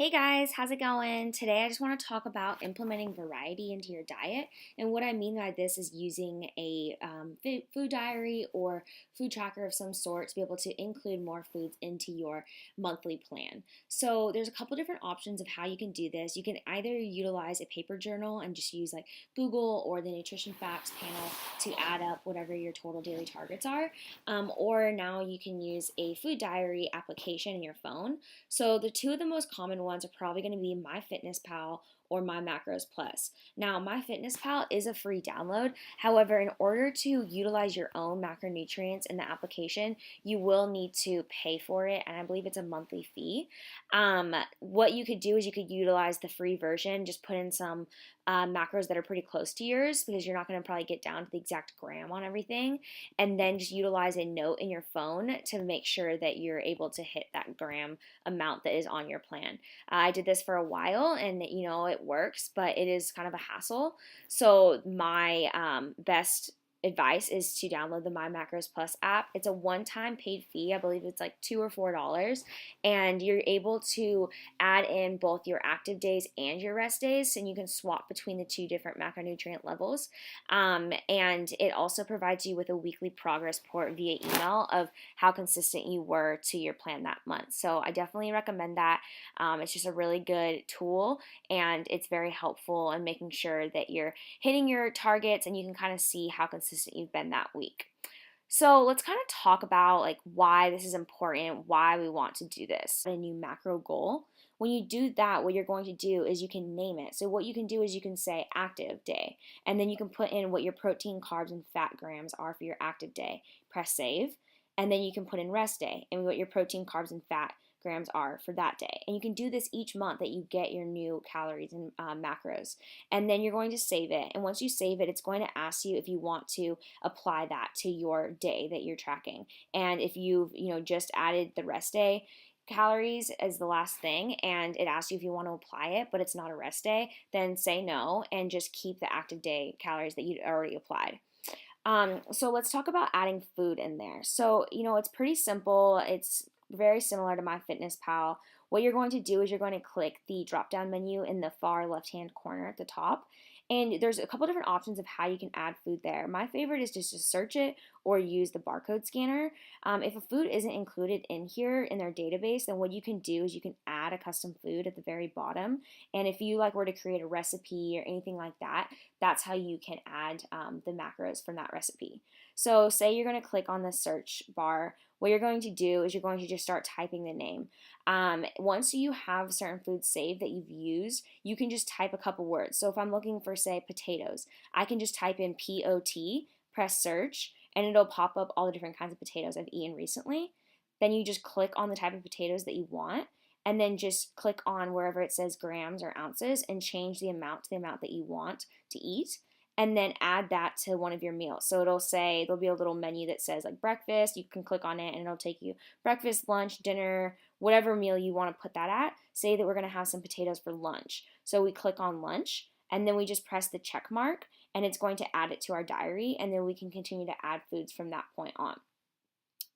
Hey guys, how's it going? Today I just want to talk about implementing variety into your diet. And what I mean by this is using a food diary or food tracker of some sort to be able to include more foods into your monthly plan. So there's a couple different options of how you can do this. You can either utilize a paper journal and just use like Google or the Nutrition Facts panel to add up whatever your total daily targets are. Or now you can use a food diary application in your phone. So the two of the most common ones are probably going to be MyFitnessPal or My Macros Plus. Now, MyFitnessPal is a free download. However, in order to utilize your own macronutrients in the application, you will need to pay for it, and I believe it's a monthly fee. What you could do is you could utilize the free version, just put in some macros that are pretty close to yours because you're not going to probably get down to the exact gram on everything, and then just utilize a note in your phone to make sure that you're able to hit that gram amount that is on your plan. I did this for a while and it works, but it is kind of a hassle. So my best advice is to download the My Macros Plus app. It's a one-time paid fee. I believe it's like $2 or $4, and you're able to add in both your active days and your rest days, and you can swap between the two different macronutrient levels. And it also provides you with a weekly progress report via email of how consistent you were to your plan that month. So I definitely recommend that. It's just a really good tool, and it's very helpful in making sure that you're hitting your targets and you can kind of see how consistent you've been that week. So let's kind of talk about like why this is important, why we want to do this. A new macro goal. When you do that, what you're going to do is you can name it. So what you can do is you can say active day, and then you can put in what your protein, carbs, and fat grams are for your active day. Press save, and then you can put in rest day and what your protein, carbs, and fat grams are for that day. And you can do this each month that you get your new calories and macros. And then you're going to save it. And once you save it, it's going to ask you if you want to apply that to your day that you're tracking. And if you've, just added the rest day calories as the last thing and it asks you if you want to apply it, but it's not a rest day, then say no and just keep the active day calories that you'd already applied. So let's talk about adding food in there. So, it's pretty simple. It's very similar to MyFitnessPal. What you're going to do is you're going to click the drop down menu in the far left hand corner at the top. And there's a couple different options of how you can add food there. My favorite is just to search it or use the barcode scanner. If a food isn't included in here in their database, then what you can do is you can add a custom food at the very bottom. And if you were to create a recipe or anything like that, that's how you can add the macros from that recipe. So say you're going to click on the search bar. What you're going to do is you're going to just start typing the name. Once you have certain foods saved that you've used, you can just type a couple words. So if I'm looking for, say, potatoes, I can just type in POT, press search, and it'll pop up all the different kinds of potatoes I've eaten recently. Then you just click on the type of potatoes that you want, and then just click on wherever it says grams or ounces and change the amount to the amount that you want to eat, and then add that to one of your meals. So there'll be a little menu that says like breakfast. You can click on it and it'll take you breakfast, lunch, dinner, whatever meal you want to put that at. Say that we're going to have some potatoes for lunch. So we click on lunch and then we just press the check mark and it's going to add it to our diary, and then we can continue to add foods from that point on.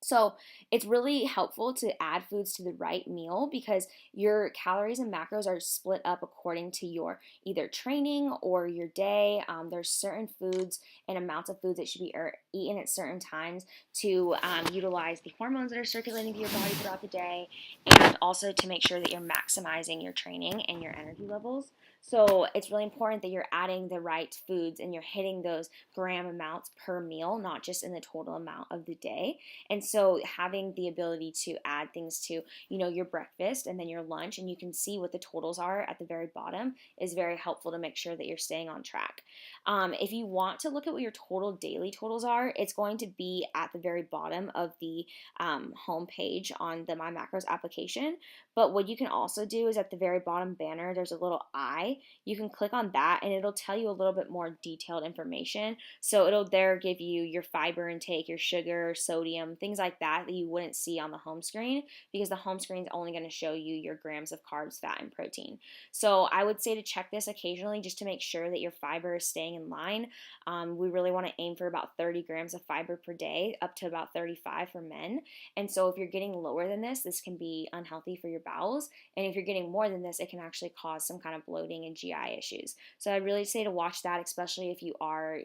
So it's really helpful to add foods to the right meal because your calories and macros are split up according to your either training or your day. There's certain foods and amounts of foods that should be eaten at certain times to utilize the hormones that are circulating through your body throughout the day, and also to make sure that you're maximizing your training and your energy levels. So it's really important that you're adding the right foods and you're hitting those gram amounts per meal, not just in the total amount of the day. And so having the ability to add things to, your breakfast and then your lunch, and you can see what the totals are at the very bottom, is very helpful to make sure that you're staying on track. If you want to look at what your total daily totals are, it's going to be at the very bottom of the home page on the My Macros application. But what you can also do is at the very bottom banner, there's a little eye. You can click on that and it'll tell you a little bit more detailed information. So it'll there give you your fiber intake, your sugar, sodium, things like that you wouldn't see on the home screen, because the home screen is only going to show you your grams of carbs, fat, and protein. So I would say to check this occasionally just to make sure that your fiber is staying in line. We really want to aim for about 30 grams of fiber per day, up to about 35 for men. And so if you're getting lower than this can be unhealthy for your bowels. And if you're getting more than this, it can actually cause some kind of bloating and GI issues. So I really say to watch that, especially if you are,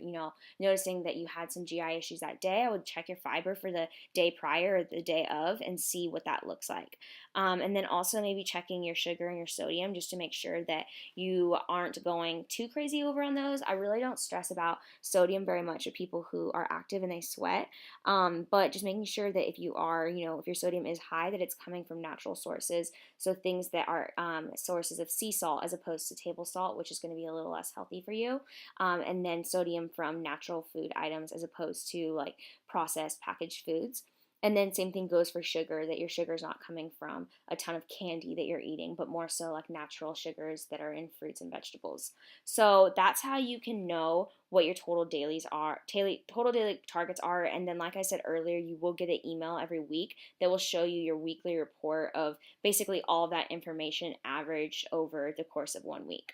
noticing that you had some GI issues that day. I would check your fiber for the day prior or the day of and see what that looks like. And then also maybe checking your sugar and your sodium just to make sure that you aren't going too crazy over on those. I really don't stress about sodium very much with people who are active and they sweat, but just making sure that if you are, if your sodium is high, that it's coming from natural sources. So things that are sources of sea salt as opposed to table salt, which is going to be a little less healthy for you. And then sodium from natural food items as opposed to like processed packaged foods. And then same thing goes for sugar, that your sugar is not coming from a ton of candy that you're eating, but more so like natural sugars that are in fruits and vegetables. So that's how you can know what your total dailies are, total daily targets are. And then like I said earlier, you will get an email every week that will show you your weekly report of basically all of that information averaged over the course of 1 week.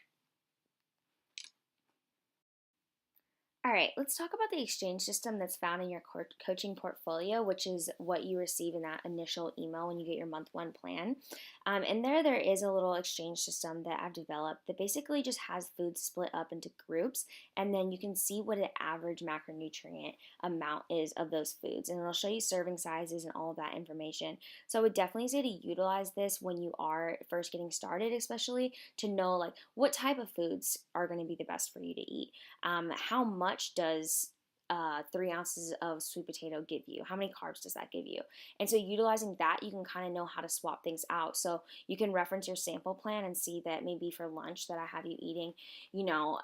All right, let's talk about the exchange system that's found in your coaching portfolio, which is what you receive in that initial email when you get your month one plan. And there is a little exchange system that I've developed that basically just has food split up into groups, and then you can see what an average macronutrient amount is of those foods, and it'll show you serving sizes and all of that information. So I would definitely say to utilize this when you are first getting started, especially to know like what type of foods are going to be the best for you to eat. How much does 3 ounces of sweet potato give you? How many carbs does that give you? And so utilizing that, you can kind of know how to swap things out. So you can reference your sample plan and see that maybe for lunch that I have you eating,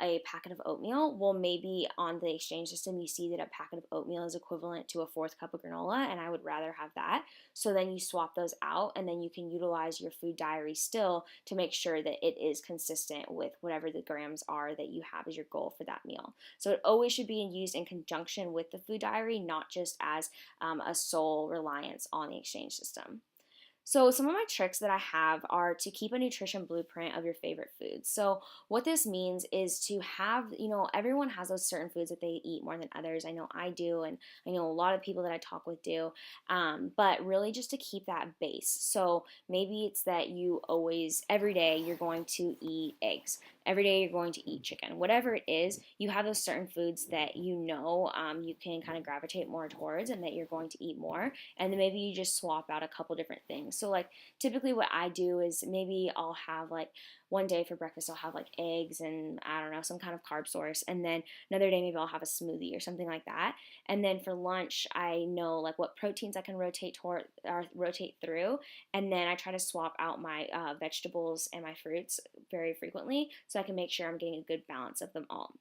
a packet of oatmeal. Well, maybe on the exchange system, you see that a packet of oatmeal is equivalent to a fourth cup of granola, and I would rather have that. So then you swap those out, and then you can utilize your food diary still to make sure that it is consistent with whatever the grams are that you have as your goal for that meal. So it always should be used in conjunction with the food diary, not just as a sole reliance on the exchange system. So some of my tricks that I have are to keep a nutrition blueprint of your favorite foods. So what this means is to have, everyone has those certain foods that they eat more than others. I know I do, and I know a lot of people that I talk with do, but really just to keep that base. So maybe it's that you always, every day, you're going to eat eggs. Every day you're going to eat chicken. Whatever it is, you have those certain foods that you can kind of gravitate more towards and that you're going to eat more. And then maybe you just swap out a couple different things. So like typically what I do is maybe I'll have like one day for breakfast I'll have like eggs and I don't know, some kind of carb source, and then another day maybe I'll have a smoothie or something like that. And then for lunch I know like what proteins I can rotate toward or rotate through, and then I try to swap out my vegetables and my fruits very frequently so I can make sure I'm getting a good balance of them all.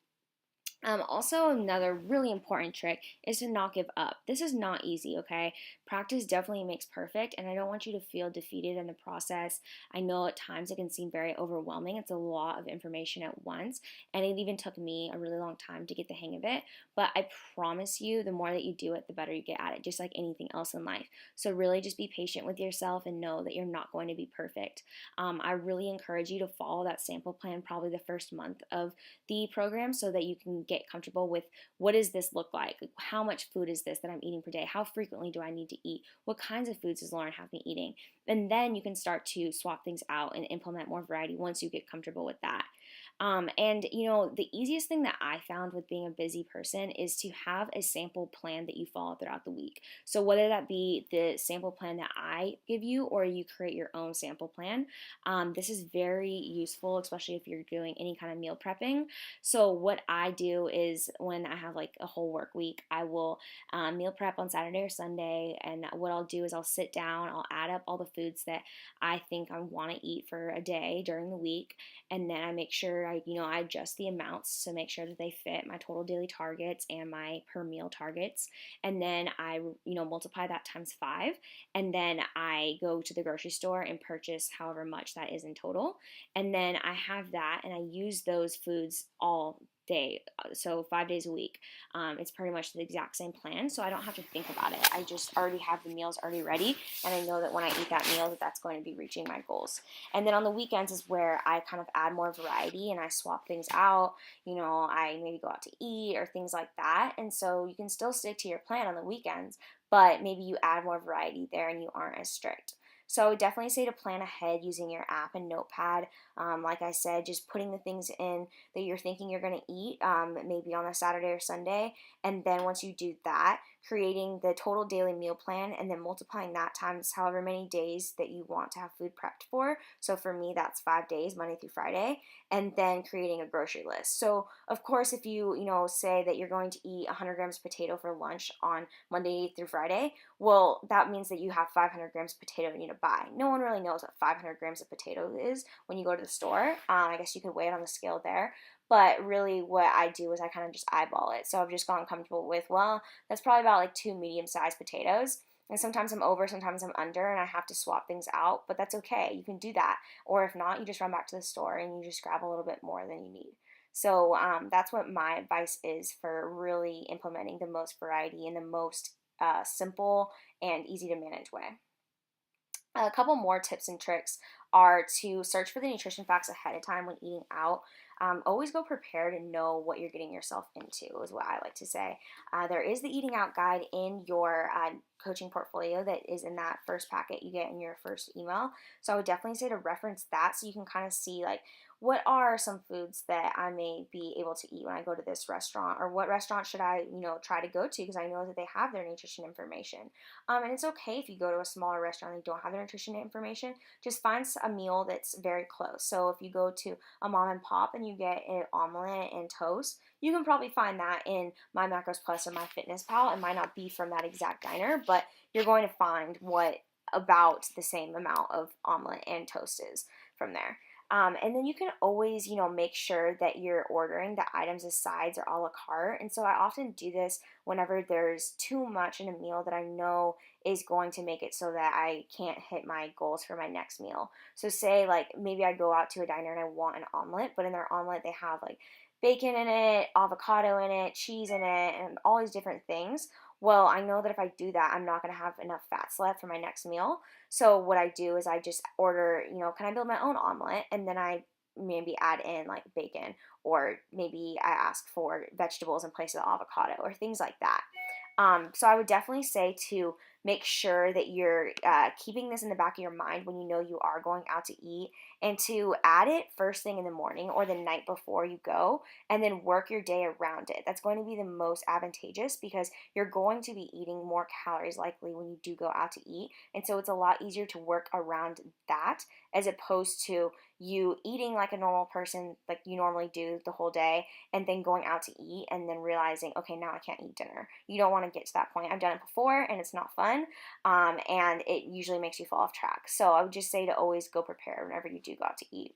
Also, another really important trick is to not give up. This is not easy, okay? Practice definitely makes perfect, and I don't want you to feel defeated in the process. I know at times it can seem very overwhelming. It's a lot of information at once, and it even took me a really long time to get the hang of it. But I promise you, the more that you do it, the better you get at it, just like anything else in life. So really just be patient with yourself and know that you're not going to be perfect. I really encourage you to follow that sample plan probably the first month of the program so that you can get comfortable with what does this look like? How much food is this that I'm eating per day? How frequently do I need to eat? What kinds of foods does Lauren have me eating? And then you can start to swap things out and implement more variety once you get comfortable with that. The easiest thing that I found with being a busy person is to have a sample plan that you follow throughout the week. So whether that be the sample plan that I give you or you create your own sample plan, this is very useful, especially if you're doing any kind of meal prepping. So what I do is when I have like a whole work week, I will meal prep on Saturday or Sunday, and what I'll do is I'll sit down, I'll add up all the foods that I think I want to eat for a day during the week, and then I make sure I adjust the amounts to make sure that they fit my total daily targets and my per meal targets. And then I, multiply that times 5. And then I go to the grocery store and purchase however much that is in total. And then I have that and I use those foods all day, so 5 days a week. It's pretty much the exact same plan, so I don't have to think about it. I just already have the meals already ready, and I know that when I eat that meal, that that's going to be reaching my goals. And then on the weekends is where I kind of add more variety and I swap things out. I maybe go out to eat or things like that, and so you can still stick to your plan on the weekends, but maybe you add more variety there and you aren't as strict. So I would definitely say to plan ahead using your app and notepad. Like I said, just putting the things in that you're thinking you're going to eat, maybe on a Saturday or Sunday. And then once you do that, creating the total daily meal plan and then multiplying that times however many days that you want to have food prepped for. So for me, that's 5 days, Monday through Friday, and then creating a grocery list. So of course, if you say that you're going to eat 100 grams of potato for lunch on Monday through Friday, well, that means that you have 500 grams of potato you need to buy. No one really knows what 500 grams of potato is when you go to the store. I guess you could weigh it on the scale there. But really, what I do is I kind of just eyeball it. So I've just gotten comfortable with, well, that's probably about like two medium sized potatoes. And sometimes I'm over, sometimes I'm under, and I have to swap things out. But that's okay. You can do that. Or if not, you just run back to the store and you just grab a little bit more than you need. So that's what my advice is for really implementing the most variety in the most simple and easy to manage way. A couple more tips and tricks are to search for the nutrition facts ahead of time when eating out. Always go prepared and know what you're getting yourself into, is what I like to say. There is the eating out guide in your coaching portfolio that is in that first packet you get in your first email. So I would definitely say to reference that so you can kind of see like what are some foods that I may be able to eat when I go to this restaurant, or what restaurant should I, try to go to because I know that they have their nutrition information. And it's okay if you go to a smaller restaurant and you don't have their nutrition information. Just find a meal that's very close. So if you go to a mom and pop and you get an omelet and toast, you can probably find that in My Macros Plus or My Fitness Pal. It might not be from that exact diner, but you're going to find what about the same amount of omelet and toast is from there. And then you can always, make sure that you're ordering the items as sides or a la carte. And so I often do this whenever there's too much in a meal that I know is going to make it so that I can't hit my goals for my next meal. So say like maybe I go out to a diner and I want an omelet, but in their omelet they have like bacon in it, avocado in it, cheese in it, and all these different things. Well, I know that if I do that, I'm not going to have enough fats left for my next meal. So what I do is I just order, can I build my own omelet? And then I maybe add in like bacon, or maybe I ask for vegetables in place of the avocado or things like that. So I would definitely say to make sure that you're keeping this in the back of your mind when you know you are going out to eat, and to add it first thing in the morning or the night before you go, and then work your day around it. That's going to be the most advantageous because you're going to be eating more calories likely when you do go out to eat. And so it's a lot easier to work around that as opposed to you eating like a normal person, like you normally do the whole day, and then going out to eat and then realizing, okay, now I can't eat dinner. You don't want to get to that point. I've done it before and it's not fun, and it usually makes you fall off track. So I would just say to always go prepared whenever you do go out to eat.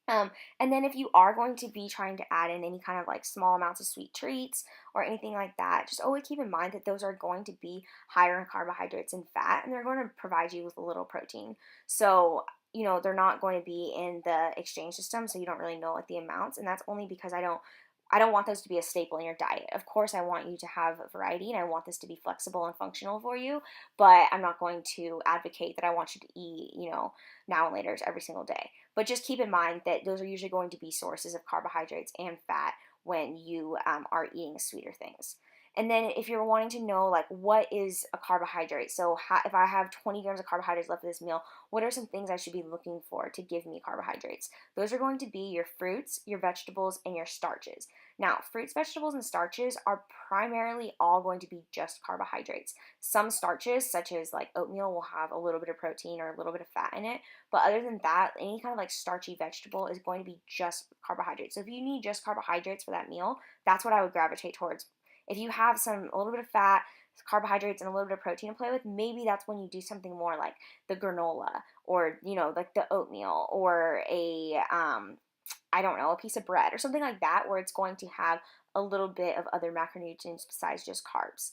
And then if you are going to be trying to add in any kind of like small amounts of sweet treats or anything like that, just always keep in mind that those are going to be higher in carbohydrates and fat, and they're going to provide you with a little protein. So, they're not going to be in the exchange system, so you don't really know like the amounts, and that's only because I don't want those to be a staple in your diet. Of course, I want you to have variety and I want this to be flexible and functional for you, but I'm not going to advocate that I want you to eat, now and later every single day. But just keep in mind that those are usually going to be sources of carbohydrates and fat when you are eating sweeter things. And then if you're wanting to know like what is a carbohydrate, so if I have 20 grams of carbohydrates left for this meal, what are some things I should be looking for to give me carbohydrates? Those are going to be your fruits, your vegetables, and your starches. Now, fruits, vegetables, and starches are primarily all going to be just carbohydrates. Some starches, such as like oatmeal, will have a little bit of protein or a little bit of fat in it. But other than that, any kind of like starchy vegetable is going to be just carbohydrates. So if you need just carbohydrates for that meal, that's what I would gravitate towards. If you have a little bit of fat, carbohydrates, and a little bit of protein to play with, maybe that's when you do something more like the granola, or like the oatmeal, or I don't know, a piece of bread or something like that, where it's going to have a little bit of other macronutrients besides just carbs.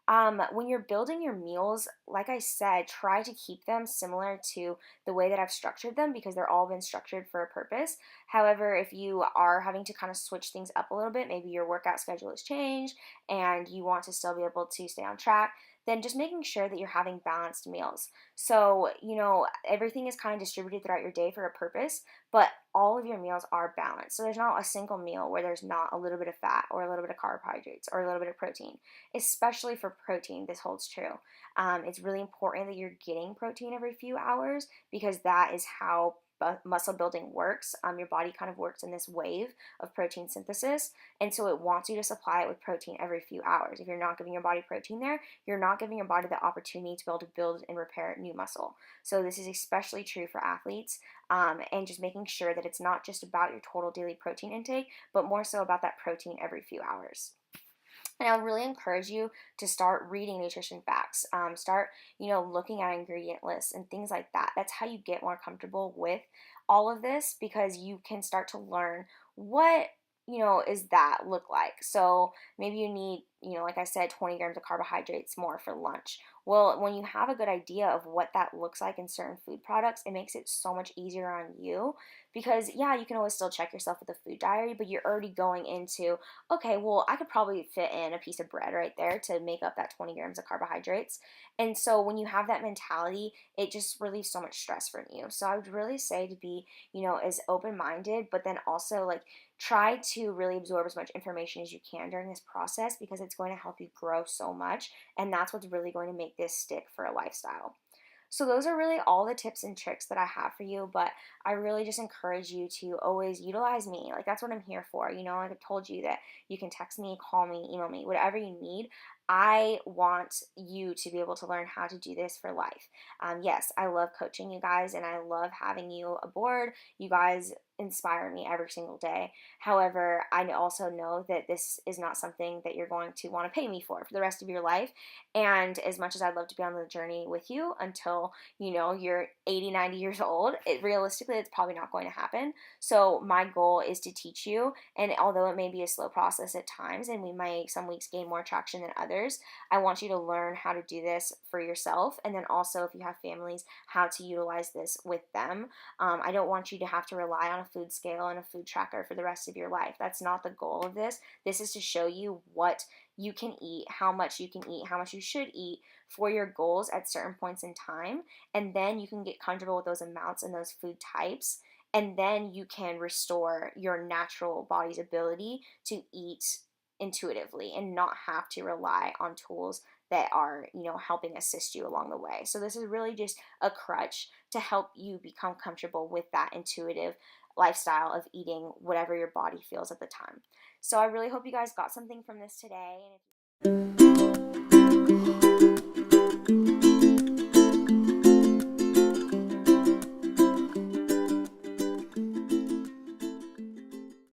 When you're building your meals, like I said, try to keep them similar to the way that I've structured them because they're all been structured for a purpose. However, if you are having to kind of switch things up a little bit, maybe your workout schedule has changed and you want to still be able to stay on track, then just making sure that you're having balanced meals. So, everything is kind of distributed throughout your day for a purpose, but all of your meals are balanced. So there's not a single meal where there's not a little bit of fat or a little bit of carbohydrates or a little bit of protein. Especially for protein, this holds true. It's really important that you're getting protein every few hours because that is how muscle building works. Your body kind of works in this wave of protein synthesis, and so it wants you to supply it with protein every few hours. If you're not giving your body protein there, you're not giving your body the opportunity to be able to build and repair new muscle. So this is especially true for athletes, and just making sure that it's not just about your total daily protein intake, but more so about that protein every few hours. And I would really encourage you to start reading nutrition facts. Start, looking at ingredient lists and things like that. That's how you get more comfortable with all of this because you can start to learn what, is that look like. So maybe you need, like I said, 20 grams of carbohydrates more for lunch. Well, when you have a good idea of what that looks like in certain food products, it makes it so much easier on you because, yeah, you can always still check yourself with a food diary, but you're already going into, okay, well, I could probably fit in a piece of bread right there to make up that 20 grams of carbohydrates. And so when you have that mentality, it just relieves so much stress from you. So I would really say to be, as open minded, but then also like try to really absorb as much information as you can during this process because it's going to help you grow so much. And that's what's really going to make this stick for a lifestyle. So those are really all the tips and tricks that I have for you, but I really just encourage you to always utilize me. Like that's what I'm here for. Like I've told you that you can text me, call me, email me, whatever you need. I want you to be able to learn how to do this for life. Yes, I love coaching you guys and I love having you aboard. You guys inspire me every single day. However, I also know that this is not something that you're going to want to pay me for the rest of your life. And as much as I'd love to be on the journey with you until, you're 80, 90 years old, realistically, it's probably not going to happen. So my goal is to teach you. And although it may be a slow process at times, and we might some weeks gain more traction than others, I want you to learn how to do this for yourself. And then also, if you have families, how to utilize this with them. I don't want you to have to rely on a food scale and a food tracker for the rest of your life. That's not the goal of this. This is to show you what you can eat, how much you can eat, how much you should eat for your goals at certain points in time. And then you can get comfortable with those amounts and those food types. And then you can restore your natural body's ability to eat intuitively and not have to rely on tools that are, helping assist you along the way. So this is really just a crutch to help you become comfortable with that intuitive lifestyle of eating whatever your body feels at the time. So I really hope you guys got something from this today. And if